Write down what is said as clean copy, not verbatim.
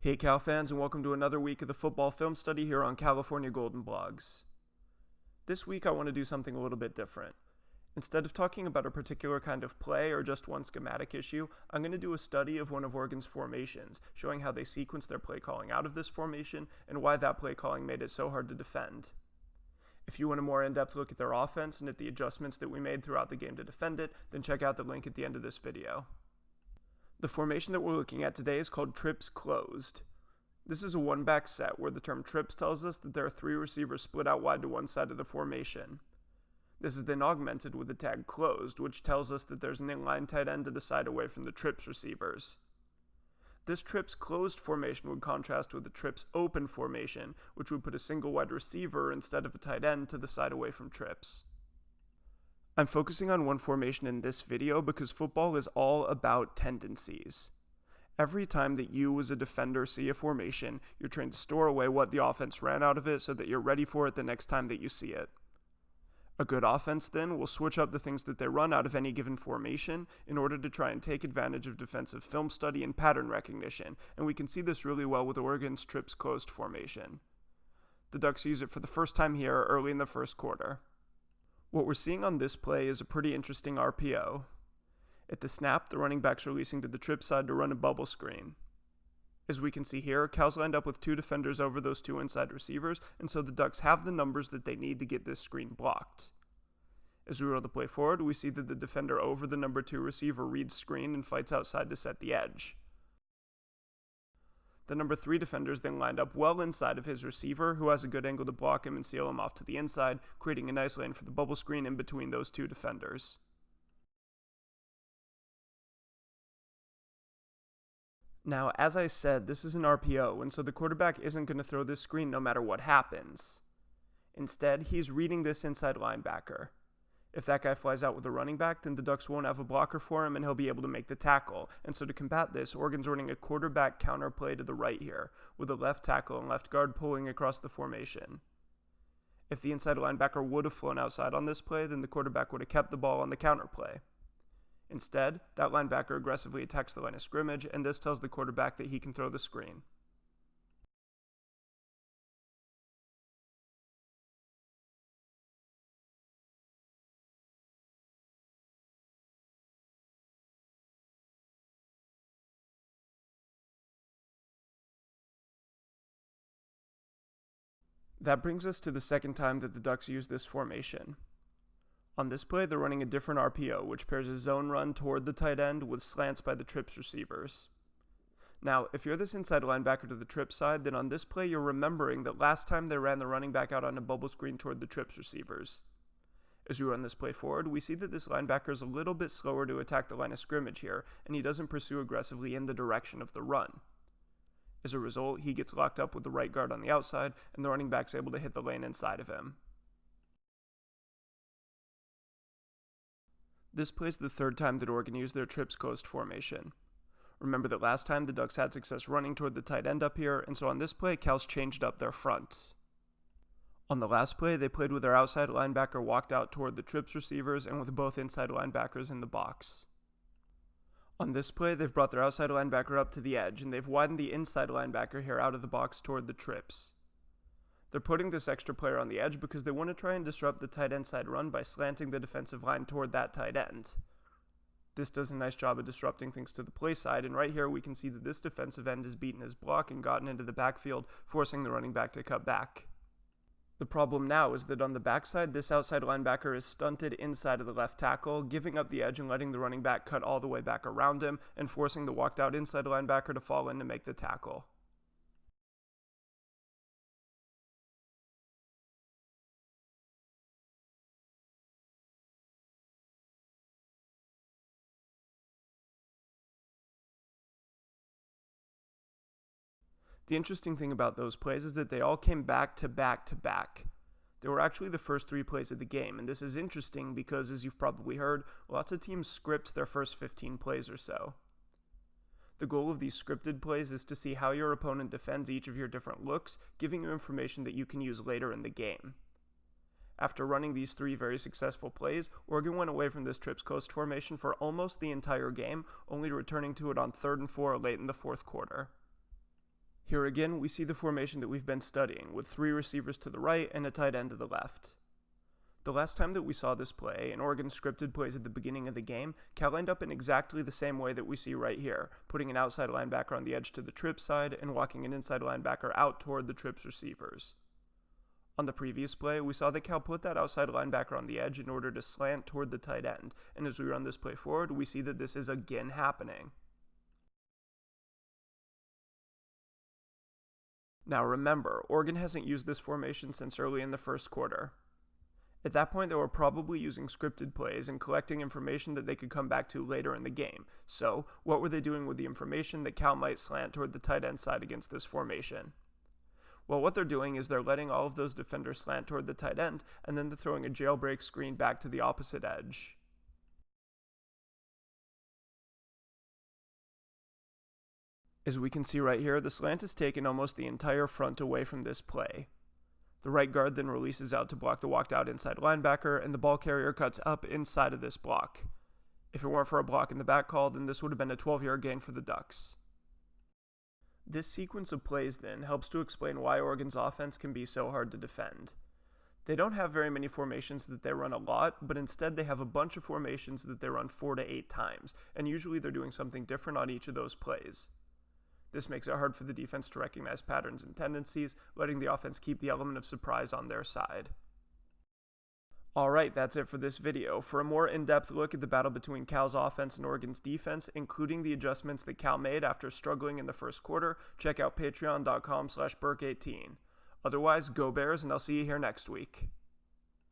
Hey Cal fans, and welcome to another week of the football film study here on California Golden Blogs. This week I want to do something a little bit different. Instead of talking about a particular kind of play or just one schematic issue, I'm going to do a study of one of Oregon's formations, showing how they sequenced their play calling out of this formation and why that play calling made it so hard to defend. If you want a more in-depth look at their offense and at the adjustments that we made throughout the game to defend it, then check out the link at the end of this video. The formation that we're looking at today is called trips closed. This is a one-back set where the term trips tells us that there are three receivers split out wide to one side of the formation. This is then augmented with the tag closed, which tells us that there's an inline tight end to the side away from the trips receivers. This trips closed formation would contrast with the trips open formation, which would put a single wide receiver instead of a tight end to the side away from trips. I'm focusing on one formation in this video because football is all about tendencies. Every time that you as a defender see a formation, you're trying to store away what the offense ran out of it so that you're ready for it the next time that you see it. A good offense then will switch up the things that they run out of any given formation in order to try and take advantage of defensive film study and pattern recognition, and we can see this really well with Oregon's trips closed formation. The Ducks use it for the first time here early in the first quarter. What we're seeing on this play is a pretty interesting RPO. At the snap, the running back's releasing to the trip side to run a bubble screen. As we can see here, Cal's lined up with two defenders over those two inside receivers, and so the Ducks have the numbers that they need to get this screen blocked. As we roll the play forward, we see that the defender over the number 2 receiver reads screen and fights outside to set the edge. The number 3 defender is then lined up well inside of his receiver, who has a good angle to block him and seal him off to the inside, creating a nice lane for the bubble screen in between those two defenders. Now, as I said, this is an RPO, and so the quarterback isn't going to throw this screen no matter what happens. Instead, he's reading this inside linebacker. If that guy flies out with a running back, then the Ducks won't have a blocker for him and he'll be able to make the tackle. And so to combat this, Oregon's running a quarterback counter play to the right here, with a left tackle and left guard pulling across the formation. If the inside linebacker would have flown outside on this play, then the quarterback would have kept the ball on the counter play. Instead, that linebacker aggressively attacks the line of scrimmage, and this tells the quarterback that he can throw the screen. That brings us to the second time that the Ducks use this formation. On this play, they're running a different RPO, which pairs a zone run toward the tight end with slants by the trips receivers. Now, if you're this inside linebacker to the trip side, then on this play you're remembering that last time they ran the running back out on a bubble screen toward the trips receivers. As we run this play forward, we see that this linebacker is a little bit slower to attack the line of scrimmage here, and he doesn't pursue aggressively in the direction of the run. As a result, he gets locked up with the right guard on the outside, and the running back's able to hit the lane inside of him. This play is the third time that Oregon used their trips closed formation. Remember that last time the Ducks had success running toward the tight end up here, and so on this play, Cal's changed up their fronts. On the last play, they played with their outside linebacker walked out toward the trips receivers and with both inside linebackers in the box. On this play, they've brought their outside linebacker up to the edge, and they've widened the inside linebacker here out of the box toward the trips. They're putting this extra player on the edge because they want to try and disrupt the tight end side run by slanting the defensive line toward that tight end. This does a nice job of disrupting things to the play side, and right here we can see that this defensive end has beaten his block and gotten into the backfield, forcing the running back to cut back. The problem now is that on the backside, this outside linebacker is stunted inside of the left tackle, giving up the edge and letting the running back cut all the way back around him, and forcing the walked out inside linebacker to fall in to make the tackle. The interesting thing about those plays is that they all came back to back to back. They were actually the first 3 plays of the game, and this is interesting because, as you've probably heard, lots of teams script their first 15 plays or so. The goal of these scripted plays is to see how your opponent defends each of your different looks, giving you information that you can use later in the game. After running these 3 very successful plays, Oregon went away from this trips closed formation for almost the entire game, only returning to it on 3rd and 4 late in the fourth quarter. Here again, we see the formation that we've been studying, with 3 receivers to the right and a tight end to the left. The last time that we saw this play, in Oregon's scripted plays at the beginning of the game, Cal lined up in exactly the same way that we see right here, putting an outside linebacker on the edge to the trip side and walking an inside linebacker out toward the trip's receivers. On the previous play, we saw that Cal put that outside linebacker on the edge in order to slant toward the tight end, and as we run this play forward, we see that this is again happening. Now remember, Oregon hasn't used this formation since early in the first quarter. At that point, they were probably using scripted plays and collecting information that they could come back to later in the game. So, what were they doing with the information that Cal might slant toward the tight end side against this formation? Well, what they're doing is they're letting all of those defenders slant toward the tight end, and then they're throwing a jailbreak screen back to the opposite edge. As we can see right here, the slant has taken almost the entire front away from this play. The right guard then releases out to block the walked out inside linebacker, and the ball carrier cuts up inside of this block. If it weren't for a block in the back call, then this would have been a 12-yard gain for the Ducks. This sequence of plays then helps to explain why Oregon's offense can be so hard to defend. They don't have very many formations that they run a lot, but instead they have a bunch of formations that they run 4 to 8 times, and usually they're doing something different on each of those plays. This makes it hard for the defense to recognize patterns and tendencies, letting the offense keep the element of surprise on their side. Alright, that's it for this video. For a more in-depth look at the battle between Cal's offense and Oregon's defense, including the adjustments that Cal made after struggling in the first quarter, check out patreon.com/Burke18. Otherwise, go Bears, and I'll see you here next week.